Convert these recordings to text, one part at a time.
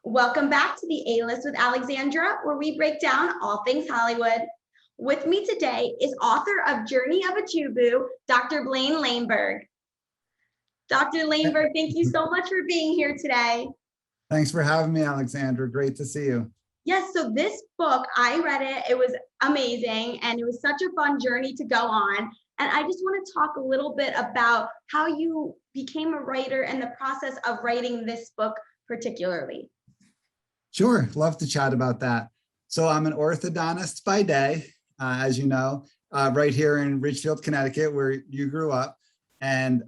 Welcome back to the A-List with Alexandra, where we break down all things Hollywood. With me today is author of Journey of a JuBu, Dr. Blaine Langberg. Dr. Langberg, thank you so much for being here today. Thanks for having me, Alexandra. Great to see you. Yes, so this book, I read it. It was amazing, and it was such a fun journey to go on. And I just want to talk a little bit about how you became a writer and the process of writing this book particularly. Sure, love to chat about that. So I'm an orthodontist by day, as you know, right here in Ridgefield, Connecticut, where you grew up. And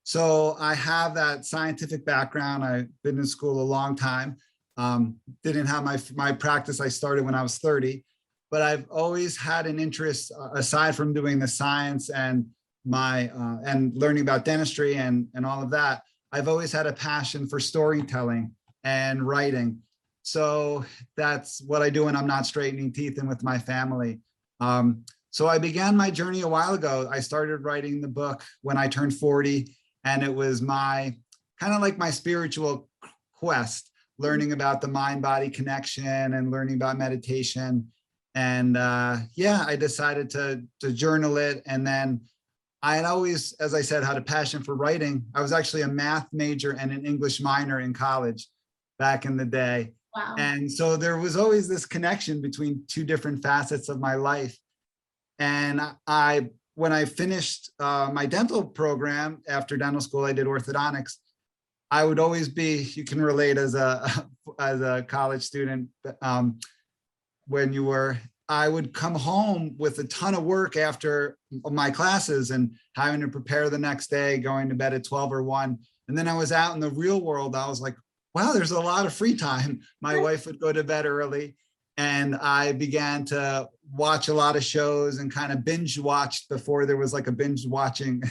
so I have that scientific background. I've been in school a long time. Didn't have my practice. I started when I was 30, but I've always had an interest, aside from doing the science and and learning about dentistry and all of that. I've always had a passion for storytelling and writing. So that's what I do when I'm not straightening teeth and with my family. So I began my journey a while ago. I started writing the book when I turned 40, and it was my kind of like my spiritual quest, learning about the mind-body connection and learning about meditation. And yeah, I decided to journal it. And then I had always, as I said, had a passion for writing. I was actually a math major and an English minor in college back in the day. Wow. And so there was always this connection between two different facets of my life. And when I finished my dental program after dental school, I did orthodontics. I would always be, you can relate as a college student, I would come home with a ton of work after my classes and having to prepare the next day, going to bed at 12 or 1. And then I was out in the real world. I was like, wow, there's a lot of free time. My wife would go to bed early, and I began to watch a lot of shows and kind of binge watched before there was like a binge watching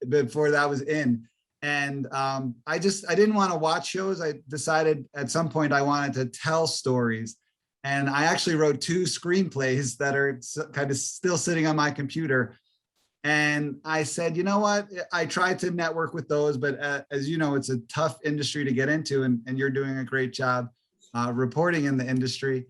before that was in. And I didn't want to watch shows. I decided at some point I wanted to tell stories. And I actually wrote 2 screenplays that are kind of still sitting on my computer. And I said, you know what, I tried to network with those, but as you know, it's a tough industry to get into, and you're doing a great job reporting in the industry.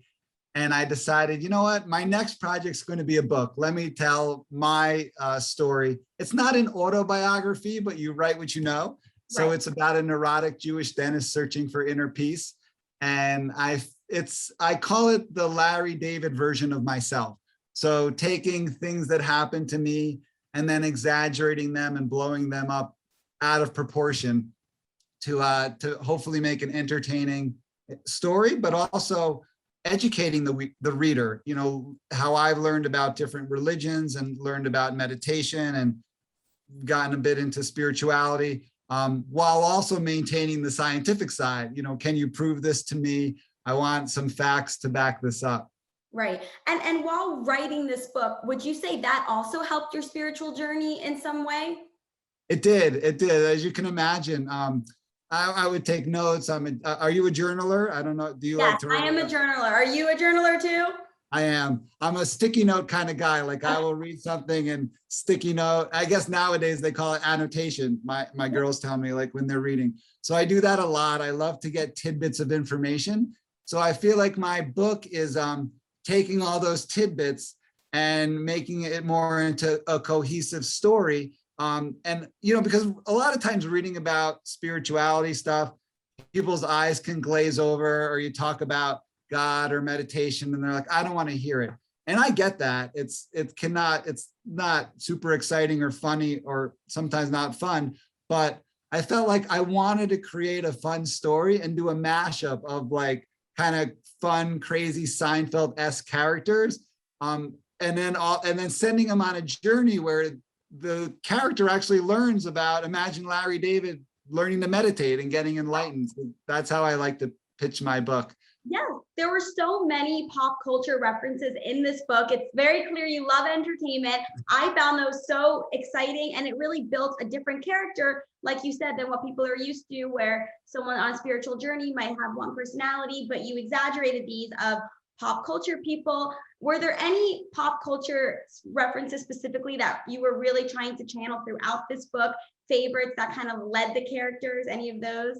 And I decided, you know what, my next project's going to be a book. Let me tell my story. It's not an autobiography, but you write what you know. So It's about a neurotic Jewish dentist searching for inner peace. And I call it the Larry David version of myself. So taking things that happened to me and then exaggerating them and blowing them up out of proportion to hopefully make an entertaining story, but also educating the reader, you know, how I've learned about different religions and learned about meditation and gotten a bit into spirituality, while also maintaining the scientific side. You know, can you prove this to me? I want some facts to back this up. Right. And while writing this book, would you say that also helped your spiritual journey in some way? It did. It did. As you can imagine, I would take notes. Are you a journaler? I don't know. Do you like to read? I am a journaler. Are you a journaler too? I am. I'm a sticky note kind of guy. Like I will read something and sticky note. I guess nowadays they call it annotation. My girls tell me, like, when they're reading. So I do that a lot. I love to get tidbits of information. So I feel like my book is taking all those tidbits and making it more into a cohesive story. And, you know, because a lot of times reading about spirituality stuff, people's eyes can glaze over, or you talk about God or meditation and they're like, I don't want to hear it. And I get that. It's not super exciting or funny, or sometimes not fun, but I felt like I wanted to create a fun story and do a mashup of like kind of fun, crazy Seinfeld-esque characters. And then sending them on a journey where the character actually learns about, imagine Larry David learning to meditate and getting enlightened. So that's how I like to pitch my book. Yeah, there were so many pop culture references in this book. It's very clear you love entertainment. I found those so exciting, and it really built a different character, like you said, than what people are used to, where someone on a spiritual journey might have one personality, but you exaggerated these of pop culture people. Were there any pop culture references specifically that you were really trying to channel throughout this book? Favorites that kind of led the characters, any of those?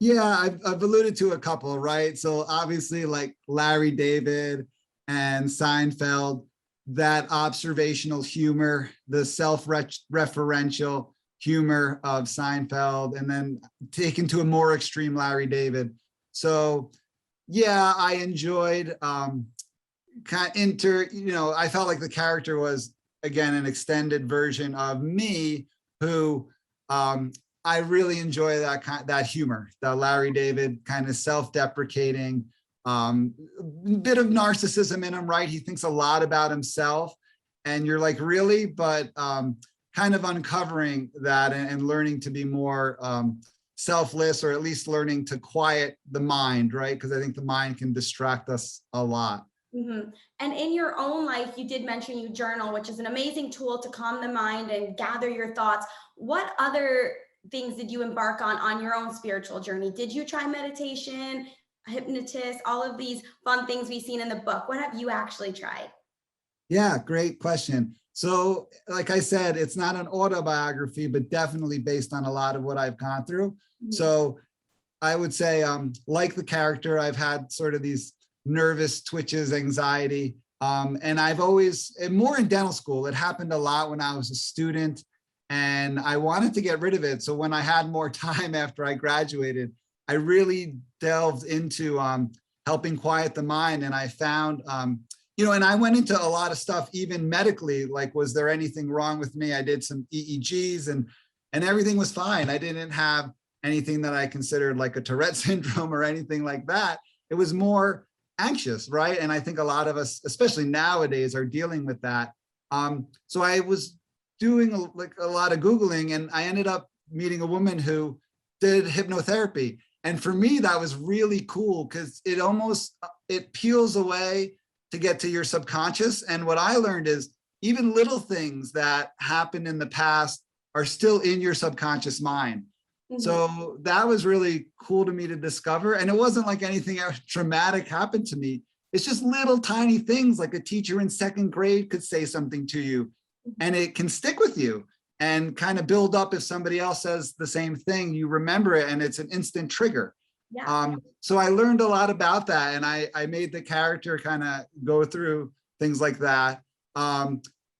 Yeah, I've alluded to a couple, right? So obviously like Larry David and Seinfeld, that observational humor, the self-referential humor of Seinfeld, and then taken to a more extreme Larry David. So yeah, I enjoyed I felt like the character was again an extended version of me who I really enjoy that humor, that Larry David kind of self-deprecating, bit of narcissism in him, right? He thinks a lot about himself, and you're like, really? But kind of uncovering that and learning to be more selfless, or at least learning to quiet the mind, right? Because I think the mind can distract us a lot. Mm-hmm. And in your own life, you did mention you journal, which is an amazing tool to calm the mind and gather your thoughts. What other things did you embark on your own spiritual journey? Did you try meditation, hypnotist, all of these fun things we've seen in the book? What have you actually tried? Yeah, great question. So like I said, it's not an autobiography, but definitely based on a lot of what I've gone through. Mm-hmm. So I would say, like the character, I've had sort of these nervous twitches, anxiety, and I've always, and more in dental school, it happened a lot when I was a student, and I wanted to get rid of it. So when I had more time after I graduated, I really delved into helping quiet the mind, and I found, and I went into a lot of stuff, even medically, like, was there anything wrong with me? I did some EEGs and everything was fine. I didn't have anything that I considered like a Tourette syndrome or anything like that. It was more anxious, right? And I think a lot of us, especially nowadays, are dealing with that. So I was doing a lot of Googling, and I ended up meeting a woman who did hypnotherapy. And for me, that was really cool because it peels away to get to your subconscious. And what I learned is even little things that happened in the past are still in your subconscious mind. Mm-hmm. So that was really cool to me to discover. And it wasn't like anything traumatic happened to me. It's just little tiny things, like a teacher in second grade could say something to you and it can stick with you and kind of build up. If somebody else says the same thing, you remember it and it's an instant trigger. Yeah. So I learned a lot about that, and I made the character kind of go through things like that.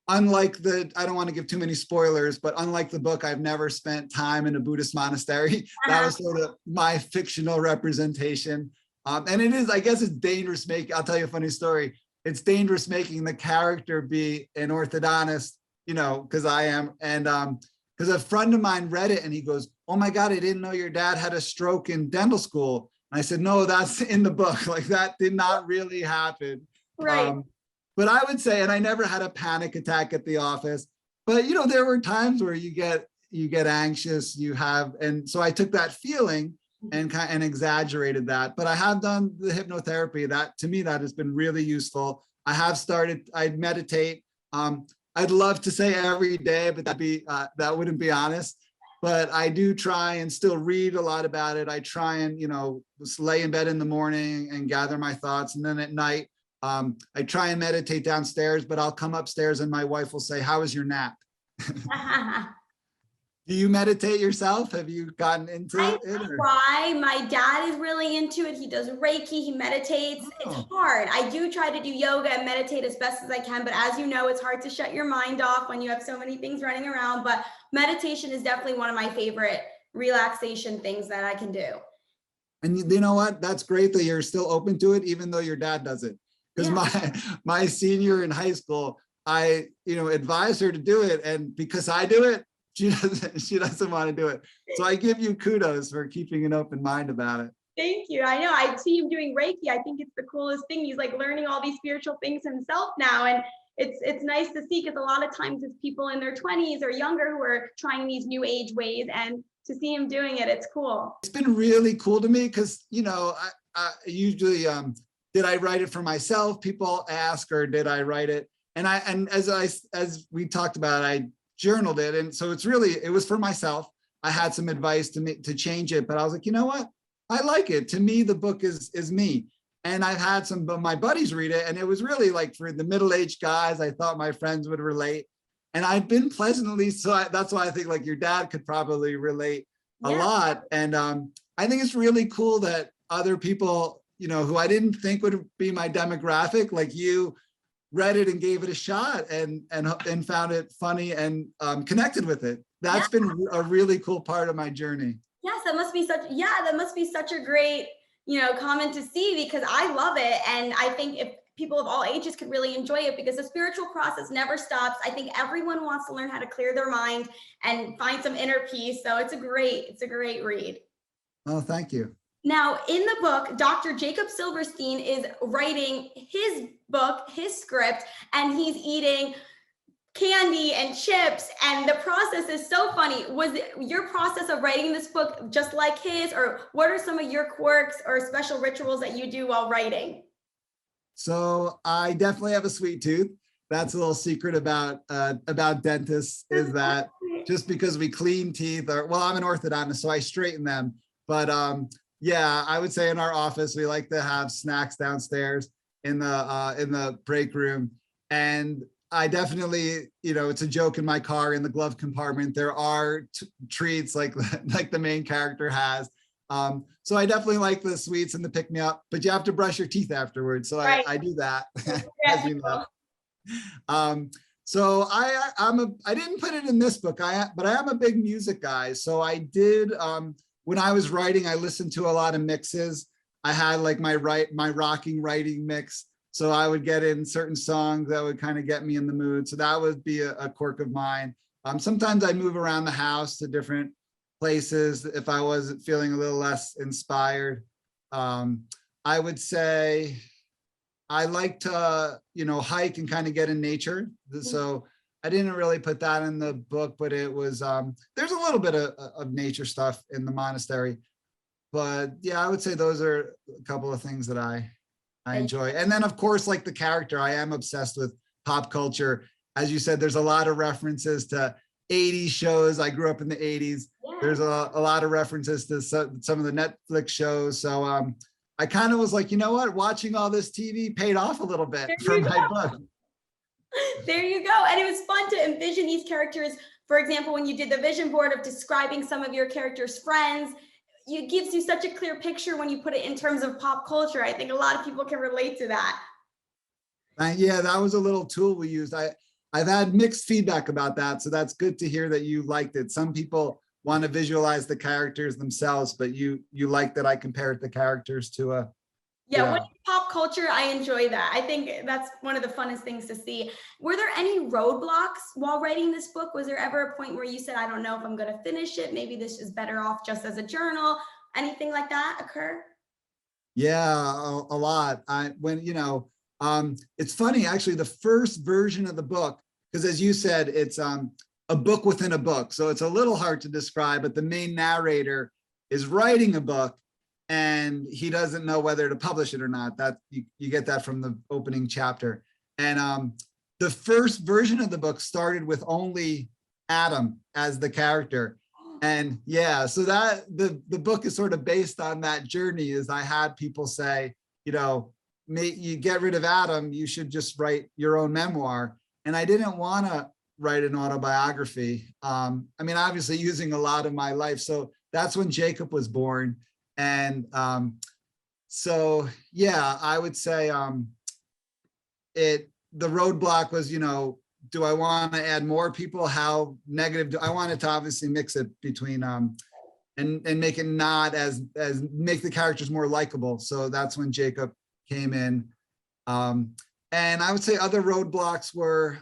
Unlike I don't want to give too many spoilers, but unlike the book, I've never spent time in a Buddhist monastery. That was sort of my fictional representation. And it is, I guess it's dangerous I'll tell you a funny story. It's dangerous making the character be an orthodontist, because I am. And because a friend of mine read it and he goes, "Oh my God, I didn't know your dad had a stroke in dental school." And I said, "No, that's in the book. Like, that did not really happen." Right. But I would say, and I never had a panic attack at the office, but there were times where you get anxious, and so I took that feeling and exaggerated that. But I have done the hypnotherapy. That, to me, that has been really useful. I meditate. I'd love to say every day, but that wouldn't be honest. But I do try and still read a lot about it. I try and, just lay in bed in the morning and gather my thoughts. And then at night, I try and meditate downstairs, but I'll come upstairs and my wife will say, "How was your nap?" Do you meditate yourself? Have you gotten into it? Try. My dad is really into it. He does Reiki, he meditates. Oh. It's hard. I do try to do yoga and meditate as best as I can, but as you know, it's hard to shut your mind off when you have so many things running around. But meditation is definitely one of my favorite relaxation things that I can do. And you know what? That's great that you're still open to it, even though your dad does it. Because my senior in high school, I advised her to do it, and because I do it, she doesn't want to do it. So I give you kudos for keeping an open mind about it. Thank you. I know I see him doing Reiki. I think it's the coolest thing. He's like learning all these spiritual things himself now. And it's nice to see, because a lot of times it's people in their 20s or younger who are trying these new age ways, and to see him doing it, it's cool. It's been really cool to me because, I usually, did I write it for myself? People ask, or did I write it? And as we talked about, I journaled it. And so it was for myself. I had some advice to change it, but I was like, you know what? I like it. To me, the book is me. And I've had some of my buddies read it, and it was really like for the middle-aged guys. I thought my friends would relate. And I've been pleasantly, that's why I think like your dad could probably relate a lot. And I think it's really cool that other people, you know, who I didn't think would be my demographic, like you, read it and gave it a shot and found it funny and connected with it. That's been a really cool part of my journey. Yes, that must be such a great, comment to see, because I love it. And I think if people of all ages could really enjoy it, because the spiritual process never stops. I think everyone wants to learn how to clear their mind and find some inner peace. So it's a great read. Oh, thank you. Now, in the book, Dr. Jacob Silverstein is writing his book, his script, and he's eating candy and chips, and the process is so funny. Was your process of writing this book just like his, or what are some of your quirks or special rituals that you do while writing? So I definitely have a sweet tooth. That's a little secret about dentists, is that just because we clean teeth, well, I'm an orthodontist, so I straighten them. But yeah, I would say in our office, we like to have snacks downstairs in the break room. And I definitely, it's a joke in my car in the glove compartment. There are treats like the main character has. So I definitely like the sweets and the pick me up, but you have to brush your teeth afterwards. So right. I do that. As you know. So I didn't put it in this book, but I am a big music guy. So I did, when I was writing, I listened to a lot of mixes. I had like my rocking writing mix. So I would get in certain songs that would kind of get me in the mood. So that would be a quirk of mine. Sometimes I move around the house to different places if I wasn't feeling a little less inspired. I would say I like to, hike and kind of get in nature. So I didn't really put that in the book, but it was, there's a little bit of nature stuff in the monastery. But yeah, I would say those are a couple of things that I enjoy. And then of course, like the character, I am obsessed with pop culture. As you said, there's a lot of references to 80s shows. I grew up in the 80s. Yeah. There's a lot of references to some of the Netflix shows. So I kind of was like, you know what? Watching all this TV paid off a little bit from my book. There you go. And it was fun to envision these characters. For example, when you did the vision board of describing some of your characters' friends, it gives you such a clear picture when you put it in terms of pop culture. I think a lot of people can relate to that. Yeah, that was a little tool we used. I've had mixed feedback about that. So that's good to hear that you liked it. Some people want to visualize the characters themselves, but you like that I compared the characters to a. Yeah, when pop culture, I enjoy that. I think that's one of the funnest things to see. Were there any roadblocks while writing this book? Was there ever a point where you said, I don't know if I'm going to finish it, maybe this is better off just as a journal? Anything like that occur? Yeah, a lot. It's funny, actually, the first version of the book, because as you said, it's a book within a book. So it's a little hard to describe, but the main narrator is writing a book and he doesn't know whether to publish it or not. That you get that from the opening chapter. And the first version of the book started with only Adam as the character. And yeah, so that the book is sort of based on that journey. Is I had people say, you get rid of Adam, you should just write your own memoir. And I didn't want to write an autobiography. Obviously using a lot of my life. So that's when Jacob was born. And so, yeah, I would say the roadblock was, do I want to add more people? How negative? I wanted to obviously mix it between and make it not as make the characters more likable. So that's when Jacob came in. And I would say other roadblocks were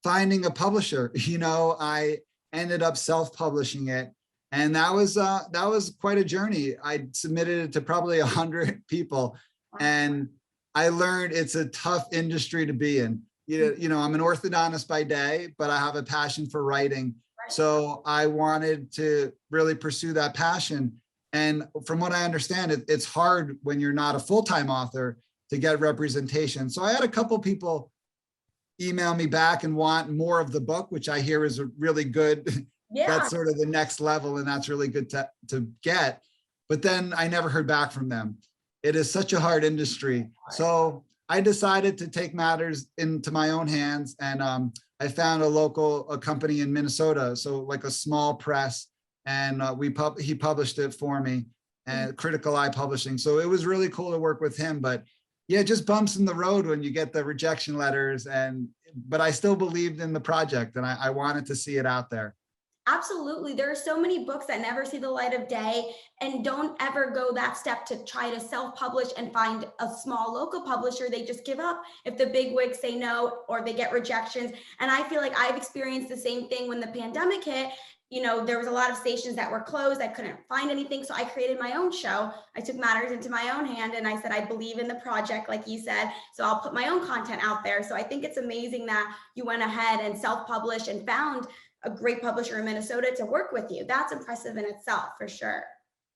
finding a publisher. I ended up self-publishing it. And that was quite a journey. I submitted it to probably 100 people. And I learned it's a tough industry to be in. I'm an orthodontist by day, but I have a passion for writing. So I wanted to really pursue that passion. And from what I understand, it's hard when you're not a full-time author to get representation. So I had a couple people email me back and want more of the book, which I hear is a really good. Yeah. That's sort of the next level, and that's really good to get. But then I never heard back from them. It is such a hard industry. So I decided to take matters into my own hands, and I found a company in Minnesota, so like a small press, and he published it for me, and Critical Eye Publishing. So it was really cool to work with him. But yeah, just bumps in the road when you get the rejection letters, but I still believed in the project, and I wanted to see it out there. Absolutely. There are so many books that never see the light of day and don't ever go that step to try to self-publish and find a small local publisher. They just give up if the big wigs say no or they get rejections. And I feel like I've experienced the same thing when the pandemic hit. You know, there was a lot of stations that were closed. I couldn't find anything. So I created my own show. I took matters into my own hand and I said, I believe in the project, like you said, so I'll put my own content out there. So I think it's amazing that you went ahead and self-published and found a great publisher in Minnesota to work with you. That's impressive in itself, for sure.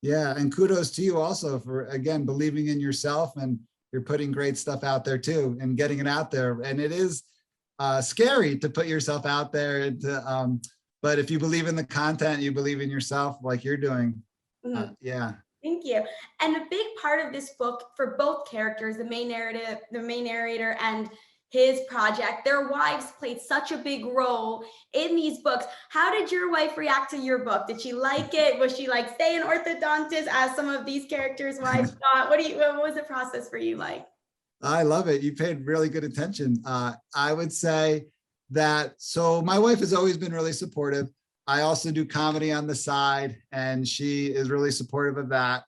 Yeah, and kudos to you also for, again, believing in yourself, and you're putting great stuff out there too, and getting it out there. And it is scary to put yourself out there, but if you believe in the content, you believe in yourself like you're doing. Yeah. Thank you. And a big part of this book for both characters, the main narrator and his project, their wives played such a big role in these books. How did your wife react to your book? Did she like it? Was she like, stay an orthodontist, as some of these characters' wives thought? What was the process for you like? I love it. You paid really good attention. I would say that, so my wife has always been really supportive. I also do comedy on the side, and she is really supportive of that.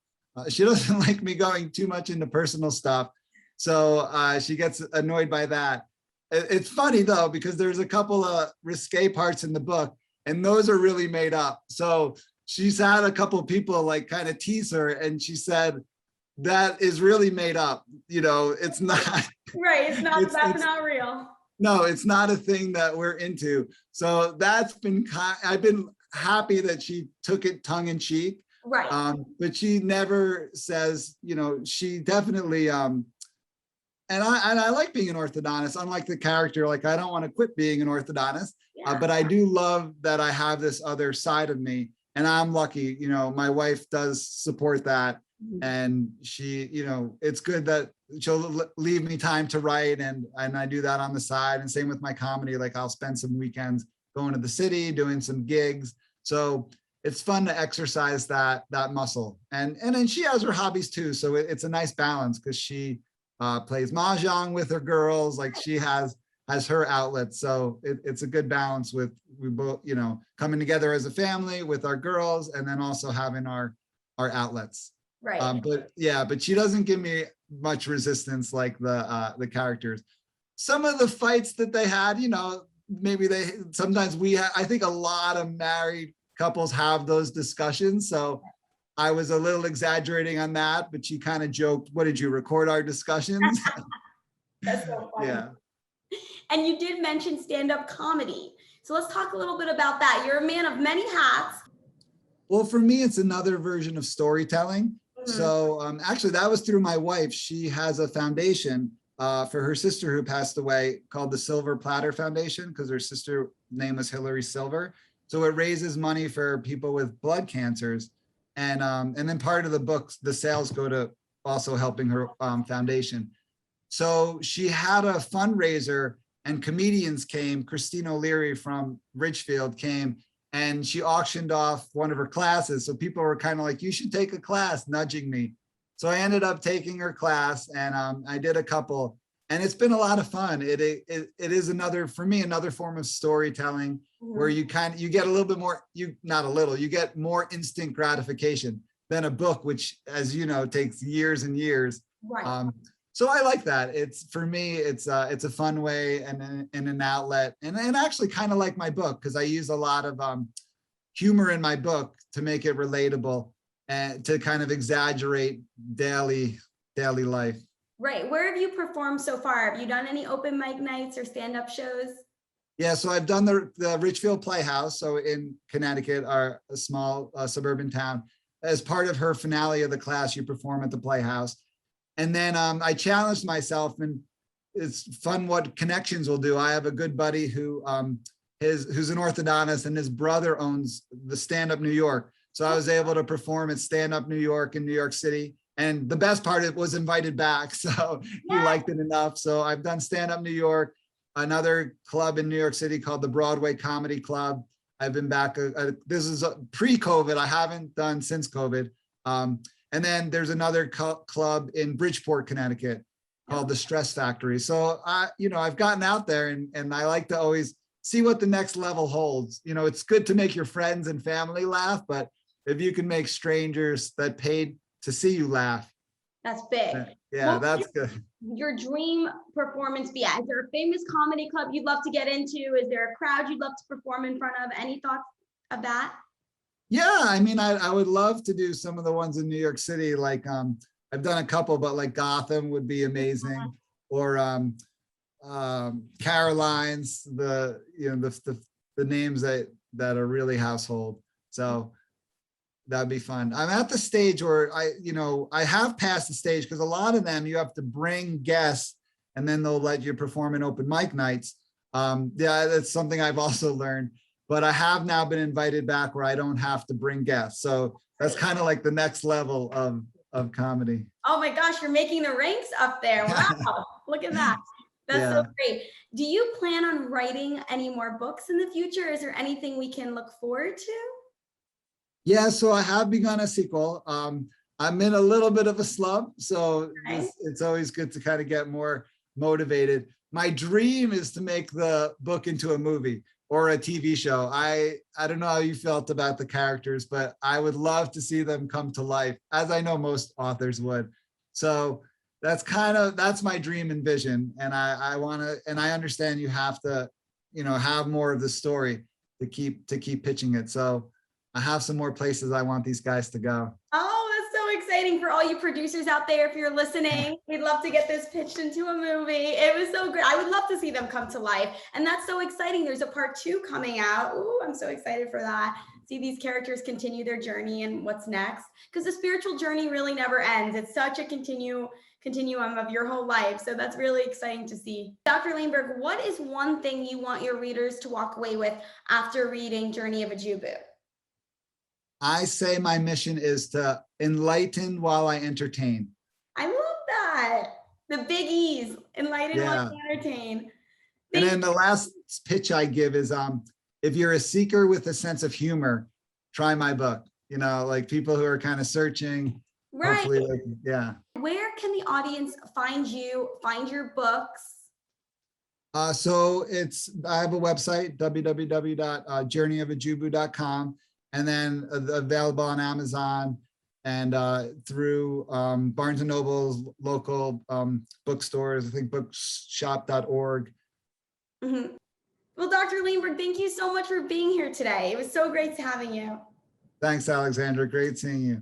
She doesn't like me going too much into personal stuff. So she gets annoyed by that. It's funny though, because there's a couple of risque parts in the book, and those are really made up. So she's had a couple of people like kind of tease her, and she said, that is really made up. You know, it's not. Right, it's not, that's not real. No, it's not a thing that we're into. So that's been, I've been happy that she took it tongue in cheek. Right. But she never says, you know, she definitely, and I like being an orthodontist, unlike the character. Like, I don't want to quit being an orthodontist, but I do love that I have this other side of me, and I'm lucky, you know, my wife does support that. And she, you know, it's good that she'll leave me time to write, and I do that on the side. And same with my comedy, like I'll spend some weekends going to the city, doing some gigs. So it's fun to exercise that muscle. And then she has her hobbies too. So it's a nice balance, because she plays mahjong with her girls. Like, she has her outlets. So it's a good balance with, we both, you know, coming together as a family with our girls, and then also having our outlets. Right. But she doesn't give me much resistance like the characters. Some of the fights that they had, you know, maybe sometimes I think a lot of married couples have those discussions. So I was a little exaggerating on that, but she kind of joked, what did you record our discussions? That's so funny. Yeah. And you did mention stand-up comedy. So let's talk a little bit about that. You're a man of many hats. Well, for me, it's another version of storytelling. So actually, that was through my wife. She has a foundation for her sister who passed away called the Silver Platter Foundation, because her sister name was Hillary Silver. So it raises money for people with blood cancers. And then part of the books, the sales go to also helping her foundation. So she had a fundraiser, and comedians came. Christine O'Leary from Ridgefield came, and she auctioned off one of her classes. So people were kind of like, you should take a class, nudging me. So I ended up taking her class, and I did a couple, and it's been a lot of fun. It is for me, another form of storytelling, where you get a little bit more, you get more instant gratification than a book, which, as you know, takes years and years. Right. So I like that. For me, it's a fun way and an outlet, and actually kind of like my book, because I use a lot of humor in my book to make it relatable and to kind of exaggerate daily life. Right. Where have you performed so far? Have you done any open mic nights or stand-up shows? Yeah, so I've done the Ridgefield Playhouse, so in Connecticut, a small suburban town. As part of her finale of the class, you perform at the Playhouse. And then I challenged myself, and it's fun what connections will do. I have a good buddy who's an orthodontist, and his brother owns the Stand Up New York. So I was able to perform at Stand Up New York in New York City. And the best part, it was invited back. So he liked it enough. So I've done Stand Up New York, another club in New York City called the Broadway Comedy Club. I've been back. This is pre-COVID. I haven't done since COVID. And then there's another club in Bridgeport, Connecticut, called the Stress Factory. So I've gotten out there, and I like to always see what the next level holds. It's good to make your friends and family laugh, but if you can make strangers that paid to see you laugh, that's big. Yeah, that's good. Your dream performance be at? Is there a famous comedy club you'd love to get into? Is there a crowd you'd love to perform in front of? Any thoughts of that? Yeah, I mean, I would love to do some of the ones in New York City. Like I've done a couple, but like Gotham would be amazing, or Caroline's. The names that are really household. So that'd be fun. I'm at the stage where I have passed the stage, because a lot of them you have to bring guests and then they'll let you perform in open mic nights. Yeah, that's something I've also learned, but I have now been invited back where I don't have to bring guests. So that's kind of like the next level of comedy. Oh my gosh, you're making the ranks up there. Wow, look at that. That's so great. Do you plan on writing any more books in the future? Is there anything we can look forward to? Yeah, so I have begun a sequel. I'm in a little bit of a slump, so it's always good to kind of get more motivated. My dream is to make the book into a movie or a TV show. I don't know how you felt about the characters, but I would love to see them come to life, as I know most authors would. So that's my dream and vision. And I want to, and I understand you have to, have more of the story to keep pitching it. So I have some more places I want these guys to go. Oh, that's so exciting for all you producers out there. If you're listening, we'd love to get this pitched into a movie. It was so great. I would love to see them come to life. And that's so exciting. There's a part 2 coming out. Ooh, I'm so excited for that. See these characters continue their journey and what's next. Because the spiritual journey really never ends. It's such a continuum of your whole life. So that's really exciting to see. Dr. Langberg, what is one thing you want your readers to walk away with after reading Journey of a JuBu? I say my mission is to enlighten while I entertain. I love that. The big E's, enlighten while you entertain. And then the last pitch I give is, if you're a seeker with a sense of humor, try my book. Like people who are kind of searching. Right. Hopefully, Where can the audience find you, find your books? So I have a website, www.journeyofajuboo.com. And then available on Amazon and through Barnes & Noble's local bookstores, I think bookshop.org. Mm-hmm. Well, Dr. Langberg, thank you so much for being here today. It was so great having you. Thanks, Alexandra. Great seeing you.